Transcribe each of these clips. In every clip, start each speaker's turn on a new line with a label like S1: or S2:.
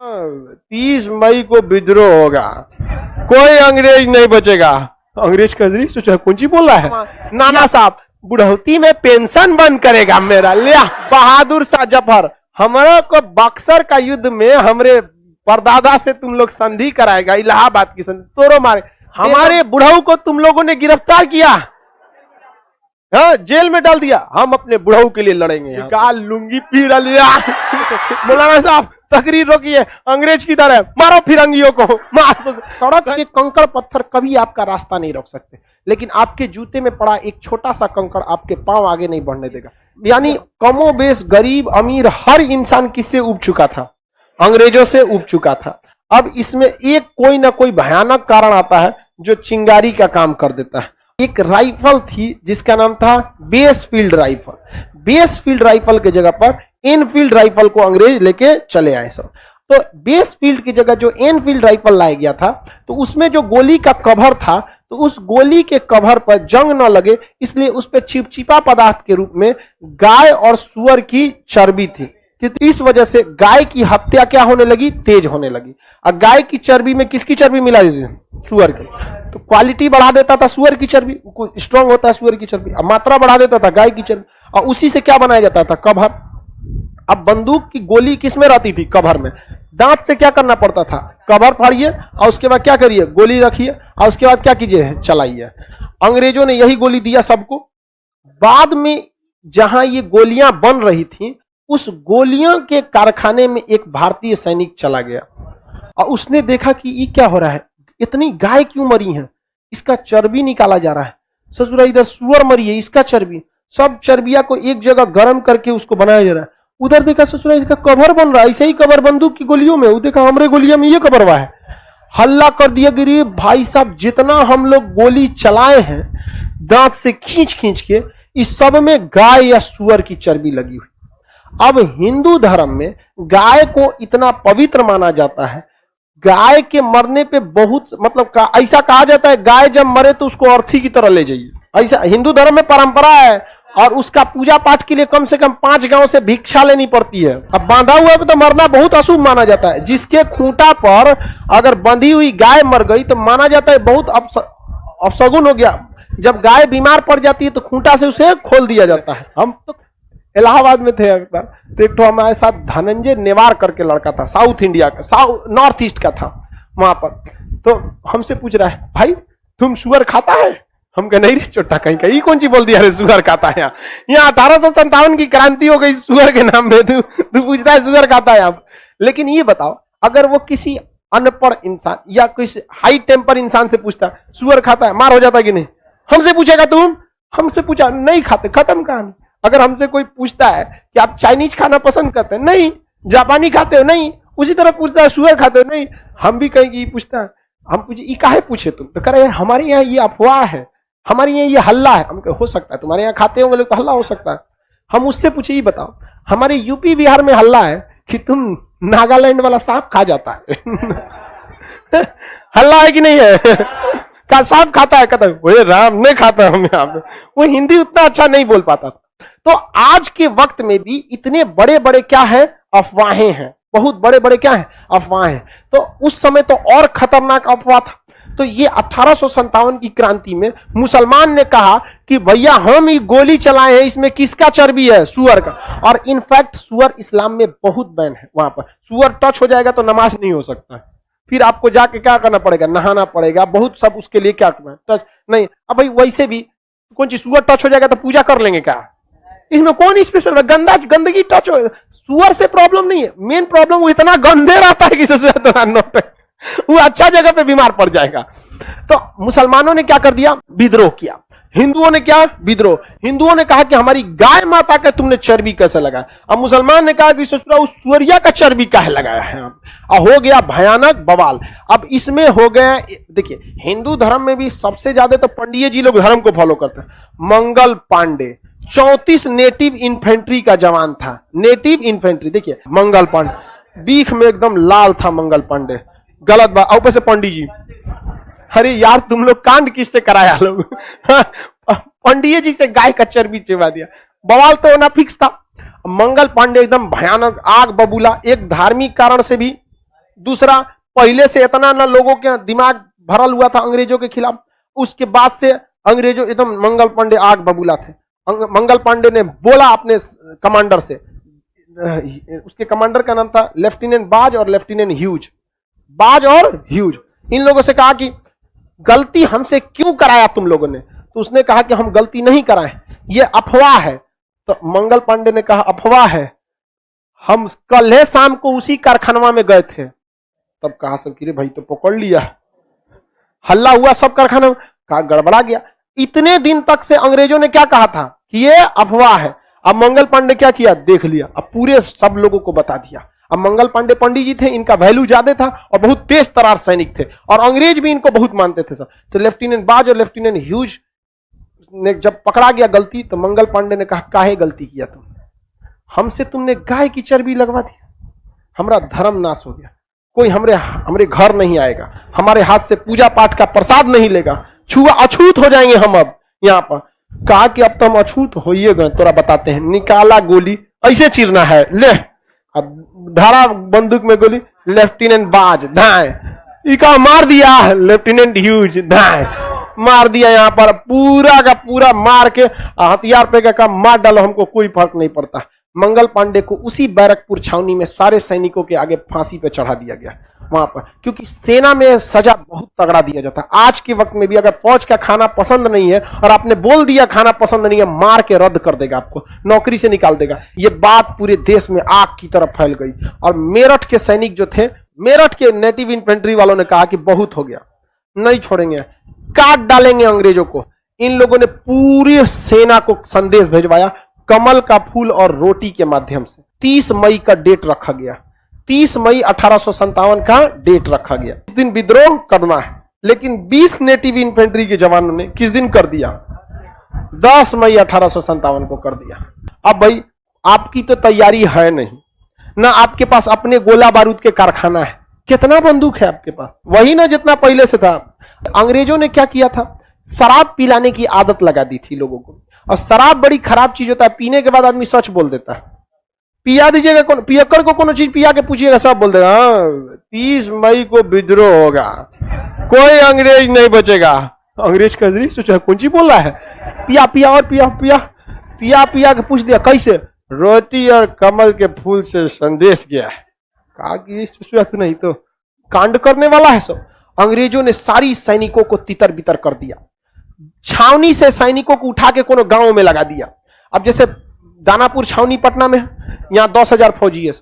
S1: 30 मई को विद्रोह होगा, कोई अंग्रेज नहीं बचेगा। अंग्रेज का सोचा कौन सी बोल रहा है। नाना साहब बुढ़ौती में पेंशन बंद करेगा मेरा, लिया बहादुर शाह जफर हमारा को बक्सर का युद्ध में हमरे परदादा से तुम लोग संधि कराएगा, इलाहाबाद की संधि तोड़ो मारे। हमारे बुढ़ऊ को तुम लोगों ने गिरफ्तार किया, हाँ जेल में डाल दिया, हम अपने बुढ़ऊ के लिए लड़ेंगे। काल लुंगी पीर लिया। मौलाना साहब तकरीर रोकिए, अंग्रेज की तरह मारो फिरंगियों को। सड़क के कंकड़ पत्थर कभी आपका रास्ता नहीं रोक सकते, लेकिन आपके जूते में पड़ा एक छोटा सा कंकड़ आपके पांव आगे नहीं बढ़ने देगा। यानी कमोबेश गरीब अमीर हर इंसान किससे उब चुका था, अंग्रेजों से उब चुका था। अब इसमें एक कोई ना कोई भयानक कारण आता है जो चिंगारी का काम कर देता है। एक राइफल थी जिसका नाम था बेसफील्ड राइफल। बेसफील्ड राइफल के जगह पर एनफील्ड राइफल को अंग्रेज लेके चले आए सब। तो बेसफील्ड की जगह जो एनफील्ड राइफल लाया गया था, तो उसमें जो गोली का कवर था, तो उस गोली के कवर पर जंग न लगे इसलिए उस पर चिपचिपा पदार्थ के रूप में गाय और सुअर की चर्बी थी। इस वजह से गाय की हत्या क्या होने लगी, तेज होने लगी। और गाय की चर्बी में किसकी चर्बी मिला देती थी, सुअर की, तो क्वालिटी बढ़ा देता था सुअर की चर्बी, स्ट्रांग होता है सुअर की चर्बी, और मात्रा बढ़ा देता था गाय की चर्बी, और उसी से क्या बनाया जाता था, कवर। अब बंदूक की गोली किसमें रहती थी, कवर में। दांत से क्या करना पड़ता था, कवर फाड़िए और उसके बाद क्या करिए, गोली रखिए और उसके बाद क्या कीजिए, चलाइए। अंग्रेजों ने यही गोली दिया सबको। बाद में जहां ये गोलियां बन रही थी, उस गोलियों के कारखाने में एक भारतीय सैनिक चला गया और उसने देखा कि ये क्या हो रहा है, इतनी गाय क्यों मरी है, इसका चर्बी निकाला जा रहा है। ससुरा इधर सुअर मरी है, इसका चर्बी, सब चर्बिया को एक जगह गर्म करके उसको बनाया जा रहा है। उधर देखा ससुरा इसका कवर बन रहा है, ऐसे ही कवर बंदूक की गोलियों में, वो देखा हमरे गोलियों में ये कवर हुआ है। हल्ला कर दिया गिरी भाई साहब, जितना हम लोग गोली चलाए हैं दांत से खींच खींच के, इस सब में गाय या सुअर की चर्बी लगी हुई। अब हिंदू धर्म में गाय को इतना पवित्र माना जाता है, गाय के मरने पे बहुत मतलब ऐसा कहा जाता है गाय जब मरे तो उसको अर्थी की तरह ले जाइए, ऐसा हिंदू धर्म में परंपरा है। और उसका पूजा पाठ के लिए कम से कम 5 गांव से भिक्षा लेनी पड़ती है। अब बांधा हुआ पे तो मरना बहुत अशुभ माना जाता है। जिसके खूंटा पर अगर बंधी हुई गाय मर गई तो माना जाता है बहुत अपशगुन हो गया। जब गाय बीमार पड़ जाती है तो खूंटा से उसे खोल दिया जाता है। हम तो इलाहाबाद में थे एक बार, तो एक तो हमारे साथ धनंजय नेवार करके लड़का था, साउथ इंडिया का, नॉर्थ ईस्ट का था वहां पर। तो हमसे पूछ रहा है भाई तुम सुअर खाता है? हम कहे नहीं रे चोटा कहीं कहीं कौन सी बोल दिया रे सुअर खाता है। यहाँ 1857 की क्रांति हो गई सुअर के नाम पे, तू पूछता है सुअर खाता है आप। लेकिन ये बताओ अगर वो किसी अनपढ़ इंसान या किसी हाई टेम्पर इंसान से पूछता सुअर खाता है, मार हो जाता कि नहीं? हमसे पूछेगा तुम? हमसे पूछा नहीं खाते, खत्म कहानी। अगर हमसे कोई पूछता है कि आप चाइनीज खाना पसंद करते हैं, नहीं। जापानी खाते हो, नहीं। उसी तरह पूछता है सुअर खाते हो, नहीं। हम भी कहेंगे पूछता है, हम पूछे ये काहे पूछे तुम? तो कह रहे हमारे यहाँ ये अफवाह है, हमारे यहाँ ये हल्ला है। हम हो सकता है तुम्हारे यहाँ खाते होंगे लोग तो हल्ला हो सकता है। हम उससे पूछे ये बताओ हमारे यूपी बिहार में हल्ला है कि तुम नागालैंड वाला सांप खा जाता है। हल्ला है कि नहीं है? का सांप खाता है? कहता है राम नहीं खाता हम यहाँ पे। वो हिंदी उतना अच्छा नहीं बोल पाता। तो आज के वक्त में भी इतने बड़े बड़े क्या है, अफवाहें हैं, बहुत बड़े बड़े क्या है, अफवाहें। तो उस समय तो और खतरनाक अफवाह था। तो ये 1857 की क्रांति में मुसलमान ने कहा कि भैया हम ये गोली चलाए हैं, इसमें किसका चर्बी है? सुअर का। और इनफैक्ट सुअर इस्लाम में बहुत बैन है। वहां पर सुअर टच हो जाएगा तो नमाज नहीं हो सकता है, फिर आपको जाके क्या करना पड़ेगा, नहाना पड़ेगा, बहुत सब उसके लिए क्या करना, टच नहीं। अब भाई वैसे भी कौन सी सुअर टच हो जाएगा तो पूजा कर लेंगे क्या? इसमें कौन स्पेशल? गंदगी टच हो, सुअर से प्रॉब्लम नहीं है। मेन प्रॉब्लम वो इतना गंदे रहता है कि वो अच्छा जगह पे बीमार पड़ जाएगा। तो मुसलमानों ने क्या कर दिया, विद्रोह किया। हिंदुओं ने क्या, विद्रोह। हिंदुओं ने कहा कि हमारी गाय माता का तुमने चर्बी कैसे लगाया? अब मुसलमान ने कहा कि ससुरा उस सुअरिया का चर्बी काहे लगाया है? अब हो गया भयानक बवाल। अब इसमें हो गया, देखिए हिंदू धर्म में भी सबसे ज्यादा तो पंडिये जी लोग धर्म को फॉलो करते हैं। मंगल पांडे 34 नेटिव इन्फेंट्री का जवान था। नेटिव इन्फेंट्री, देखिए मंगल पांडे बीख में एकदम लाल था मंगल पांडे। गलत बात। ऊपर से पंडित जी, अरे यार तुम लोग कांड किससे कराया लोग? पंडित जी से गाय का चर्बी चिबा दिया। बवाल तो होना फिक्स था। मंगल पांडे एकदम भयानक आग बबूला। एक धार्मिक कारण से भी दूसरा, पहले से इतना ना लोगों के दिमाग भरल हुआ था अंग्रेजों के खिलाफ, उसके बाद से अंग्रेजों एकदम मंगल पांडे आग बबूला थे। मंगल पांडे ने बोला अपने कमांडर से, उसके कमांडर का नाम था लेफ्टिनेंट बाज और लेफ्टिनेंट ह्यूज, बाज और ह्यूज, इन लोगों से कहा कि गलती हमसे क्यों कराया तुम लोगों ने? तो उसने कहा कि हम गलती नहीं कराए, ये अफवाह है। तो मंगल पांडे ने कहा अफवाह है, हम कल शाम को उसी कारखाना में गए थे। तब कहा सब कि रे भाई तो पकड़ लिया, हल्ला हुआ सब कारखाना में, कहा गड़बड़ा गया। इतने दिन तक से अंग्रेजों ने क्या कहा था कि ये अफवाह है। अब मंगल पांडे क्या किया, देख लिया, अब पूरे सब लोगों को बता दिया। अब मंगल पांडे पंडित जी थे, इनका वैल्यू ज्यादा था और बहुत तेज तरार सैनिक थे और अंग्रेज भी इनको बहुत मानते थे सब। तो लेफ्टिनेंट बाज और लेफ्टिनेंट ह्यूज ने जब पकड़ा गया गलती, तो मंगल पांडे ने कहा काहे गलती किया तुम, हमसे तुमने गाय की चर्बी लगवा दी, हमारा धर्म नाश हो गया, कोई हमरे घर नहीं आएगा, हमारे हाथ से पूजा पाठ का प्रसाद नहीं लेगा, छुआ अछूत हो जाएंगे हम। अब यहां पर कहा कि अब तो हम अछूत हो ही गए, तोरा बताते हैं। निकाला गोली, ऐसे चीरना है, ले धारा बंदूक में गोली, लेफ्टिनेंट बाज धाए, इका मार दिया, लेफ्टिनेंट ह्यूज धाए, मार दिया। यहां पर पूरा का पूरा मार के हथियार पे का मार डालो, हमको कोई फर्क नहीं पड़ता। मंगल पांडे को उसी बैरकपुर छावनी में सारे सैनिकों के आगे फांसी पे चढ़ा दिया गया वहां पर, क्योंकि सेना में सजा बहुत तगड़ा दिया जाता है। आज के वक्त में भी अगर फौज का खाना पसंद नहीं है और आपने बोल दिया खाना पसंद नहीं है, मार के रद्द कर देगा, आपको नौकरी से निकाल देगा। ये बात पूरे देश में आग की तरफ फैल गई और मेरठ के सैनिक जो थे, मेरठ के नेटिव इन्फेंट्री वालों ने कहा कि बहुत हो गया, नहीं छोड़ेंगे, काट डालेंगे अंग्रेजों को। इन लोगों ने पूरी सेना को संदेश भेजवाया कमल का फूल और रोटी के माध्यम से। 30 मई का डेट रखा गया, 30 मई 1857 का डेट रखा गया। इस दिन विद्रोह करना है, लेकिन 20 नेटिव इन्फेंट्री के जवानों ने किस दिन कर दिया, 10 मई 1857 को कर दिया। अब भाई आपकी तो तैयारी है नहीं ना, आपके पास अपने गोला बारूद के कारखाना है, कितना बंदूक है आपके पास, वही ना जितना पहले से था। अंग्रेजों ने क्या किया था, शराब पिलाने की आदत लगा दी थी लोगों को, और शराब बड़ी खराब चीज होता है, पीने के बाद आदमी सच बोल देता है। पिया दीजिएगा, पियक्कर को कोनो चीज पिया के पूछिएगा, सब बोल देगा 30 मई को विद्रोह होगा, कोई अंग्रेज नहीं बचेगा। अंग्रेज का सोचा कौन चीज बोल रहा है, पिया पिया और पिया पिया पिया पिया के पूछ दिया कैसे, रोटी और कमल के फूल से संदेश गया है। कहा कि तो नहीं तो कांड करने वाला है सब। अंग्रेजों ने सारी सैनिकों को तितर बितर कर दिया, छावनी से सैनिकों को उठा के कोनो गांव में लगा दिया। अब जैसे दानापुर छावनी पटना में, यहां 10,000 फौजी है,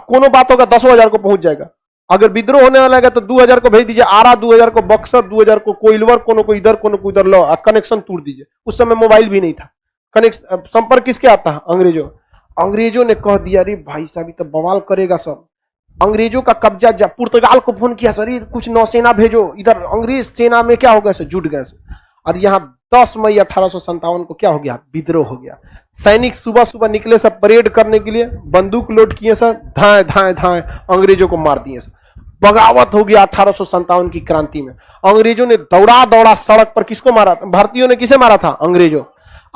S1: कोनो बात होगा 10,000 को पहुंच जाएगा। अगर विद्रोह होने वाला है तो 2,000 को भेज दीजिए आरा, 2,000 को बक्सर, 2,000 को कोइलवर, कोनो को इधर कोनो को इधर, लो कनेक्शन तोड़ दीजिए। उस समय मोबाइल भी नहीं था, संपर्क किसके आता है, अंग्रेजों। अंग्रेजों ने कह दिया अरे भाई साहब तो बवाल करेगा सब, अंग्रेजों का कब्जा। जब पुर्तगाल को फोन किया, सर कुछ नौसेना भेजो इधर, अंग्रेज सेना में क्या हो गया, जुट गए। और यहाँ 10 मई 1857 को क्या हो गया, विद्रोह हो गया। सैनिक सुबह सुबह निकले सब परेड करने के लिए, बंदूक लोड किए सर, धाए धाए धाए अंग्रेजों को मार दिए सर। बगावत हो गया 1857 की क्रांति में। अंग्रेजों ने दौड़ा दौड़ा सड़क पर किसको मारा था, भारतीयों ने किसे मारा था, अंग्रेजों।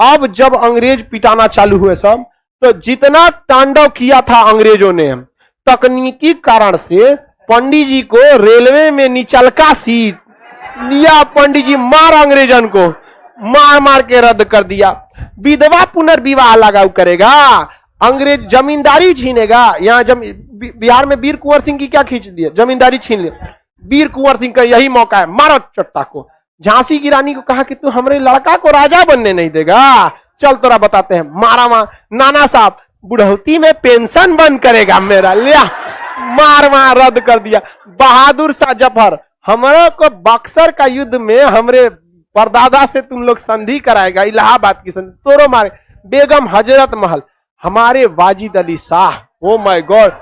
S1: अब जब अंग्रेज पिटाना चालू हुए सब, तो जितना तांडव किया था अंग्रेजों ने, तकनीकी कारण से पंडित जी को रेलवे में निचलका सीट लिया, पंडित जी मार अंग्रेजन को मार मार के रद्द कर दिया। विधवा पुनर्विवाह लगाऊ करेगा, अंग्रेज जमींदारी छीनेगा। यहाँ बिहार में वीर कुंवर सिंह की क्या खींच दिया, जमींदारी छीन लिया। वीर कुंवर सिंह का यही मौका है, मारो चट्टा को। झांसी की रानी को कहा कि तू हमारे लड़का को राजा बनने नहीं देगा, चल तोरा बताते हैं। मारा नाना साहब बुढ़ौती में पेंशन बंद करेगा मेरा, लिया मार मार रद्द कर दिया। बहादुर शाह जफर, हमारे को बक्सर का युद्ध में हमरे परदादा से तुम लोग संधि कराएगा, इलाहाबाद की संधि, तोरो मारे। बेगम हजरत महल, हमारे Wajid Ali Shah, oh my God,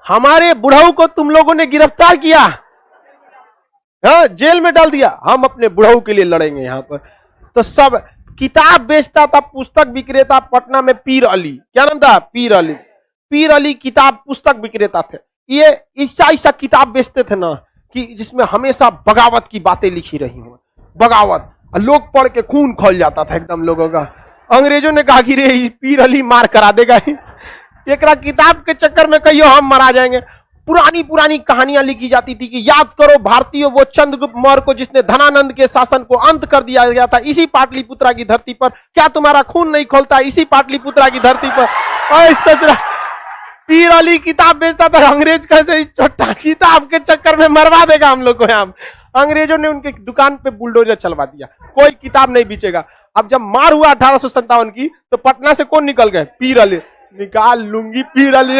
S1: हमारे बुढ़ऊ को तुम लोगों ने गिरफ्तार किया, हाँ जेल में डाल दिया, हम अपने बुढ़ऊ के लिए लड़ेंगे यहाँ पर। तो सब किताब बेचता था, पुस्तक विक्रेता पटना में पीर अली, क्या नाम था, पीर अली। पीर अली किताब पुस्तक विक्रेता थे। ये ऐसा किताब बेचते थे ना कि जिसमें हमेशा बगावत की बातें लिखी रही हो, बगावत, लोग पढ़ के खून खौल जाता था एकदम लोगों का। अंग्रेजों ने कहा कि रे पीर अली मार करा देगा, एकरा किताब के चक्कर में कहियो हम मरा जाएंगे। पुरानी पुरानी कहानियां लिखी जाती थी कि याद करो भारतीयों वो चंद्रगुप्त मौर्य को जिसने धनानंद के शासन को अंत कर दिया गया था इसी पाटलिपुत्रा की धरती पर। क्या तुम्हारा खून नहीं खोलता इसी पाटलिपुत्रा की धरती पर? पीर अली किताब बेचता था, अंग्रेज कैसे इस छोटा किताब के चक्कर में मरवा देगा हम लोग को। यहाँ अंग्रेजों ने उनके दुकान पे बुलडोजर चलवा दिया, कोई किताब नहीं बेचेगा। अब जब मार हुआ 1857 की तो पटना से कौन निकल गए? पीर अली। निकाल लूंगी पीर अली।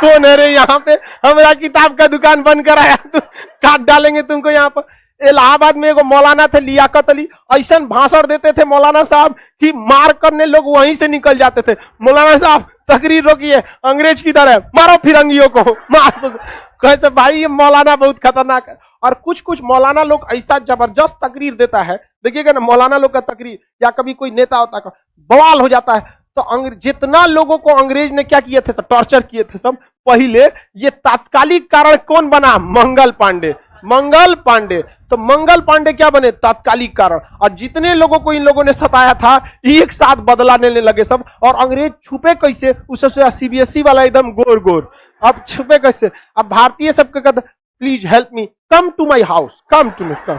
S1: कौन है रे यहाँ पे? हमारा किताब का दुकान बंद कराया, तो काट डालेंगे तुमको यहाँ पर। इलाहाबाद में एगो मौलाना थे लियाकत अली, ऐसा भाषण देते थे मौलाना साहब कि मार करने लोग वहीं से निकल जाते थे। मौलाना साहब तकरीर रोकिए, अंग्रेज किधर है, मारो फिरंगियों को, मार। कहते भाई ये मौलाना बहुत खतरनाक है। और कुछ कुछ मौलाना लोग ऐसा जबरदस्त तकरीर देता है, देखिएगा ना मौलाना लोग का तकरीर, या कभी कोई नेता होता है बवाल हो जाता है। तो जितना लोगों को अंग्रेज ने क्या किए थे, तो टॉर्चर किए थे सब। पहले ये तात्कालिक कारण कौन बना? मंगल पांडे। मंगल पांडे, तो मंगल पांडे क्या बने? तात्कालिक कारण। और जितने लोगों को इन लोगों ने सताया था एक साथ बदला लेने लगे सब। और अंग्रेज छुपे कैसे? उससे सीबीएसई वाला एकदम गोर गोर, अब छुपे कैसे? अब भारतीय सबके कहते please help me, come to my house, come to me, come.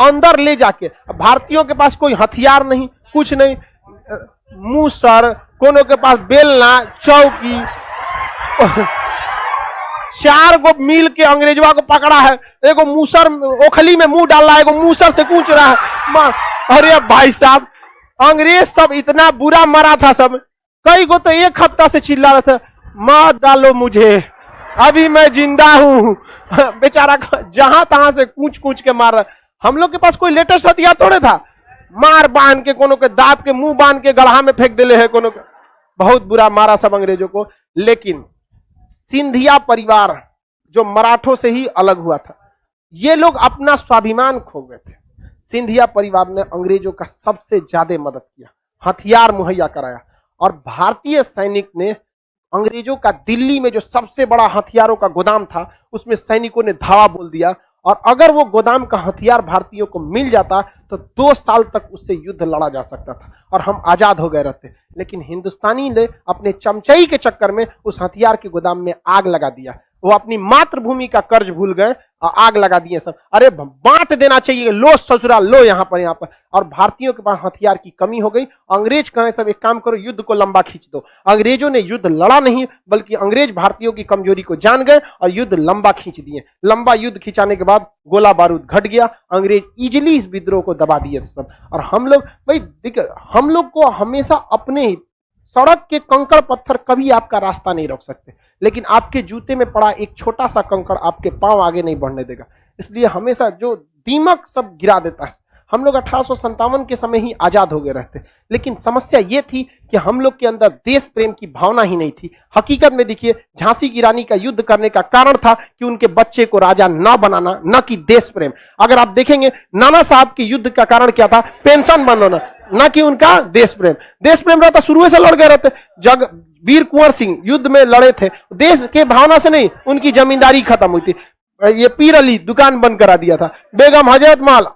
S1: अंदर ले जाके, भारतीयों के पास कोई हथियार नहीं, कुछ नहीं, मूसर, कोनो के पास बेलना, चौकी। 4 गो मिल के अंग्रेजवा को पकड़ा है, एगो मूसर ओखली में मुंह डाल रहा है, एगो मूसर से कूच रहा है। अरे भाई साहब, अंग्रेज सब इतना बुरा मरा था सब। कई गो तो 1 हफ्ता से चिल्ला रहे थे मार डालो मुझे, अभी मैं जिंदा हूं। बेचारा जहां तहां से कूच कूच के मार रहा। हम लोग के पास कोई लेटेस्ट हथियार थोड़े था, मार बांध के, कोनो के दाब के मुंह बांध के गढ़ा में फेंक दिले है, कोनो के। बहुत बुरा मारा सब अंग्रेजों को। लेकिन सिंधिया परिवार जो मराठों से ही अलग हुआ था, ये लोग अपना स्वाभिमान खो गए थे। सिंधिया परिवार ने अंग्रेजों का सबसे ज्यादा मदद किया, हथियार मुहैया कराया। और भारतीय सैनिक ने अंग्रेजों का दिल्ली में जो सबसे बड़ा हथियारों का गोदाम था, उसमें सैनिकों ने धावा बोल दिया। और अगर वो गोदाम का हथियार भारतीयों को मिल जाता तो 2 साल तक उससे युद्ध लड़ा जा सकता था और हम आजाद हो गए रहते। लेकिन हिंदुस्तानी ने अपने चमचई के चक्कर में उस हथियार के गोदाम में आग लगा दिया। वो अपनी मातृभूमि का कर्ज भूल गए और आग लगा दिए सब। अरे बांट देना चाहिए, लो ससुरा लो यहाँ पर। और भारतीयों के पास हथियार की कमी हो गई। अंग्रेज कहे सब एक काम करो, युद्ध को लंबा खींच दो। अंग्रेजों ने युद्ध लड़ा नहीं, बल्कि अंग्रेज भारतीयों की कमजोरी को जान गए और युद्ध लंबा खींच दिए। लंबा युद्ध खिंचाने के बाद गोला बारूद घट गया, अंग्रेज इजिली इस विद्रोह को दबा दिए सब। और हम लोग भाई देखिए, हम लोग को हमेशा अपने सड़क के कंकड़ पत्थर कभी आपका रास्ता नहीं रोक सकते, लेकिन आपके जूते में पड़ा एक छोटा सा कंकड़ आपके पांव आगे नहीं बढ़ने देगा। इसलिए हमेशा जो दीमक सब गिरा देता है। हम लोग 1857 के समय ही आजाद हो गए रहते, लेकिन समस्या ये थी कि हम लोग के अंदर देश प्रेम की भावना ही नहीं थी। हकीकत में देखिए, झांसी की रानी का युद्ध करने का कारण था कि उनके बच्चे को राजा न बनाना, न कि देश प्रेम। अगर आप देखेंगे नाना साहब के युद्ध का कारण क्या था? पेंशन बंद होना, न कि उनका देश प्रेम। देश प्रेम रहता शुरू से लड़ गए रहते। वीर कुंवर सिंह युद्ध में लड़े थे देश के भावना से नहीं, उनकी जमींदारी खत्म हुई थी। ये पीर अली दुकान बंद करा दिया था, बेगम हजरत महल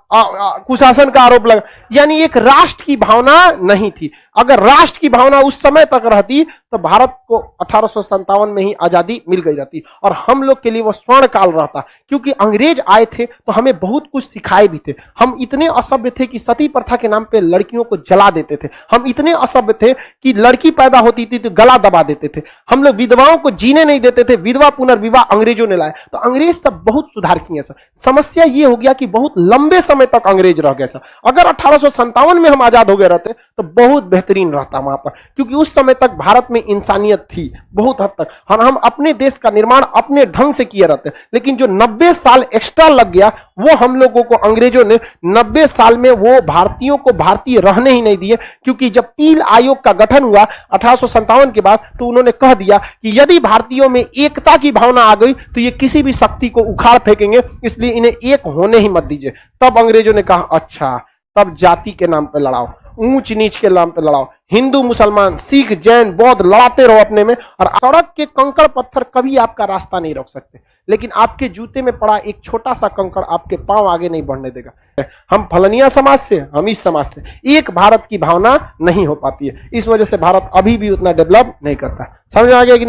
S1: कुशासन का आरोप लगा। यानी एक राष्ट्र की भावना नहीं थी। अगर राष्ट्र की भावना उस समय तक रहती तो भारत को 1857 में ही आजादी मिल गई रहती और हम लोग के लिए वो स्वर्ण काल रहता। क्योंकि अंग्रेज आए थे तो हमें बहुत कुछ सिखाए भी थे। हम इतने असभ्य थे कि सती प्रथा के नाम पे लड़कियों को जला देते थे। हम इतने असभ्य थे कि लड़की पैदा होती थी तो गला दबा देते थे। हम लोग विधवाओं को जीने नहीं देते थे। विधवा पुनर्विवाह अंग्रेजों ने लाया। तो अंग्रेज सब बहुत सुधार किए सर। समस्या ये हो गया कि बहुत लंबे समय तक अंग्रेज रह गए सर। अगर 1857 में हम आजाद हो गए रहते तो बहुत बेहतरीन रहता वहां पर, क्योंकि उस समय तक भारत में इंसानियत थी बहुत हद तक। हम अपने देश का निर्माण अपने ढंग से किए रहते। लेकिन जो 90 साल एक्स्ट्रा लग गया, वो हम लोगों को अंग्रेजों ने 90 साल में वो भारतीयों को भारतीय रहने ही नहीं दिए। क्योंकि जब पील आयोग का गठन हुआ 1857 के बाद, तो उन्होंने कह दिया कि यदि भारतीयों में एकता की भावना आ गई तो ये किसी भी शक्ति को उखाड़ फेंकेंगे, इसलिए इन्हें एक होने ही मत दीजिए। तब अंग्रेजों ने कहा अच्छा, तब जाति के नाम पर लड़ाओ। ऊंच नीच के नाम पे लड़ाओ, हिंदू मुसलमान सिख जैन बौद्ध लड़ाते रहो अपने में, और सड़क के कंकड़ पत्थर कभी आपका रास्ता नहीं रोक सकते, लेकिन आपके जूते में पड़ा एक छोटा सा कंकड़ आपके पांव आगे नहीं बढ़ने देगा। हम फलनिया समाज से, हम इस समाज से, एक भारत की भावना नहीं हो पाती है, इस वजह से भारत अभी भी उतना डेवलप नहीं करता। समझ आ गया कि